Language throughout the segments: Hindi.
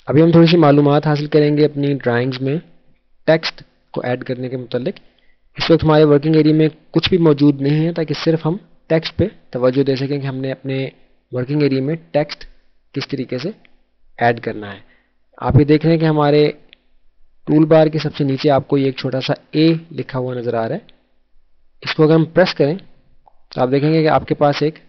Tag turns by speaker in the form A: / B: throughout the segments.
A: अभी हम थोड़ी सी मालूमात हासिल करेंगे अपनी ड्राइंग्स में टेक्स्ट को ऐड करने के मुतालिक। इस वक्त हमारे वर्किंग एरिया में कुछ भी मौजूद नहीं है, ताकि सिर्फ हम टेक्स्ट पे तवज्जो दे सकें कि हमने अपने वर्किंग एरिया में टेक्स्ट किस तरीके से ऐड करना है। आप ये देख रहे हैं कि हमारे टूल बार के सबसे नीचे आपको ये एक छोटा सा ए लिखा हुआ नज़र आ रहा है। इसको अगर हम प्रेस करें तो आप देखेंगे कि आपके पास एक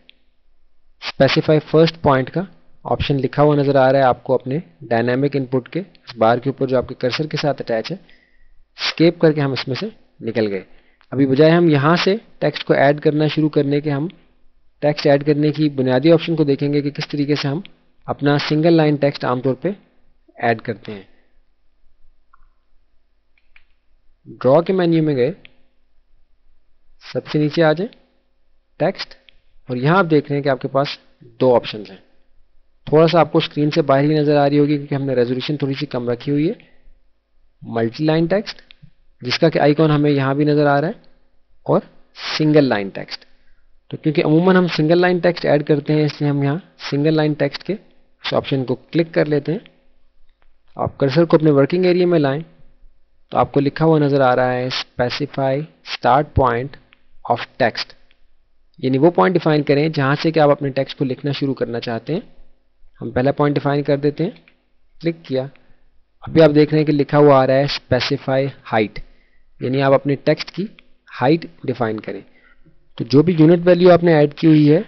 A: स्पेसिफाई फर्स्ट पॉइंट का ऑप्शन लिखा हुआ नज़र आ रहा है आपको अपने डायनामिक इनपुट के इस बार के ऊपर जो आपके कर्सर के साथ अटैच है। स्केप करके हम इसमें से निकल गए। अभी बजाय हम यहाँ से टेक्स्ट को ऐड करना शुरू करने के, हम टेक्स्ट ऐड करने की बुनियादी ऑप्शन को देखेंगे कि किस तरीके से हम अपना सिंगल लाइन टेक्स्ट आमतौर पे ऐड करते हैं। ड्रॉ के मेन्यू में गए, सबसे नीचे आ जाए टेक्स्ट, और यहाँ आप देख रहे हैं कि आपके पास दो ऑप्शन हैं। थोड़ा सा आपको स्क्रीन से बाहर ही नज़र आ रही होगी क्योंकि हमने रेजोल्यूशन थोड़ी सी कम रखी हुई है। मल्टी लाइन टेक्स्ट, जिसका कि आइकॉन हमें यहाँ भी नज़र आ रहा है, और सिंगल लाइन टेक्स्ट। तो क्योंकि अमूमन हम सिंगल लाइन टेक्स्ट ऐड करते हैं, इसलिए हम यहाँ सिंगल लाइन टेक्स्ट के इस ऑप्शन को क्लिक कर लेते हैं। आप कर्सर को अपने वर्किंग एरिया में लाएं तो आपको लिखा हुआ नज़र आ रहा है specify start point of text, यानी वो पॉइंट डिफाइन करें जहाँ से कि आप अपने टेक्स्ट को लिखना शुरू करना चाहते हैं। हम पहला पॉइंट डिफाइन कर देते हैं, क्लिक किया। अभी आप देख रहे हैं कि लिखा हुआ आ रहा है स्पेसिफाई हाइट, यानी आप अपने टेक्स्ट की हाइट डिफाइन करें। तो जो भी यूनिट वैल्यू आपने ऐड की हुई है,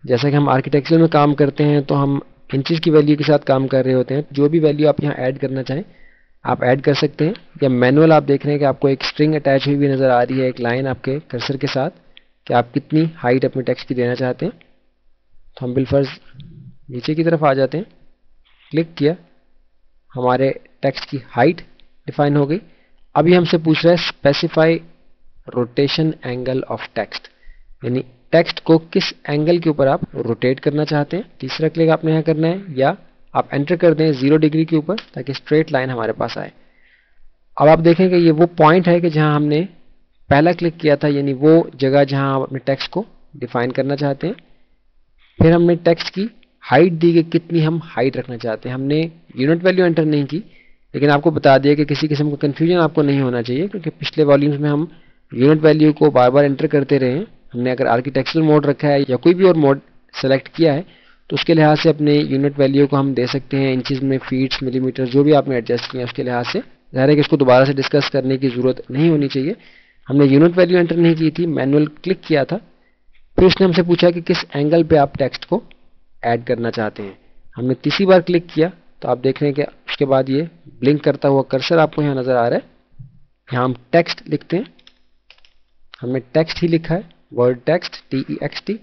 A: जैसा कि हम आर्किटेक्चर में काम करते हैं तो हम इंचेस की वैल्यू के साथ काम कर रहे होते हैं, जो भी वैल्यू आप यहाँ ऐड करना चाहें आप ऐड कर सकते हैं। या मैनुअल आप देख रहे हैं कि आपको एक स्ट्रिंग अटैच हुई भी नज़र आ रही है, एक लाइन आपके कर्सर के साथ, कि आप कितनी हाइट अपने टेक्स्ट की देना चाहते हैं। तो हम बिलफर्ज नीचे की तरफ आ जाते हैं, क्लिक किया, हमारे टेक्स्ट की हाइट डिफाइन हो गई। अभी हमसे पूछ रहा है specify rotation angle of text, यानी टेक्स्ट को किस एंगल के ऊपर आप रोटेट करना चाहते हैं। तीसरा क्लिक आपने यहाँ करना है, या आप एंटर कर दें 0 डिग्री के ऊपर ताकि स्ट्रेट लाइन हमारे पास आए। अब आप देखें कि ये वो पॉइंट है कि जहाँ हमने पहला क्लिक किया था, यानी वो जगह जहाँ आप अपने टेक्स्ट को डिफाइन करना चाहते हैं। फिर हमने टेक्स्ट की हाइट दी कि कितनी हम हाइट रखना चाहते हैं। हमने यूनिट वैल्यू एंटर नहीं की, लेकिन आपको बता दिया कि किसी किस्म का कन्फ्यूजन आपको नहीं होना चाहिए, क्योंकि पिछले वॉल्यूम्स में हम यूनिट वैल्यू को बार बार एंटर करते रहे हैं। हमने अगर आर्किटेक्चरल मोड रखा है या कोई भी और मोड सेलेक्ट किया है तो उसके लिहाज से अपने यूनिट वैल्यू को हम दे सकते हैं इंचेस में, फीट्स, मिलीमीटर, जो भी आपने एडजस्ट किया है उसके लिहाज से। ज़ाहिर है कि इसको दोबारा से डिस्कस करने की ज़रूरत नहीं होनी चाहिए। हमने यूनिट वैल्यू एंटर नहीं की थी, मैनुअल क्लिक किया था। फिर उसने हमसे पूछा कि किस एंगल पे आप टेक्स्ट को ऐड करना चाहते हैं। हमने तीसरी बार क्लिक किया तो आप देख रहे हैं कि उसके बाद ये ब्लिंक करता हुआ कर्सर आपको यहाँ नज़र आ रहा है। यहाँ हम टेक्स्ट लिखते हैं, हमने टेक्स्ट ही लिखा है, वर्ड टेक्स्ट, TEXT।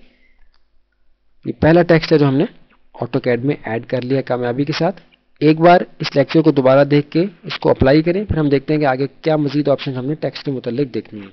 A: ये पहला टेक्स्ट है जो हमने ऑटोकैड में ऐड कर लिया कामयाबी के साथ। एक बार इस लेक्चर को दोबारा देख के इसको अप्लाई करें, फिर हम देखते हैं कि आगे क्या मजीद ऑप्शन हमने टेक्स्ट के मुतालिक देखनी है।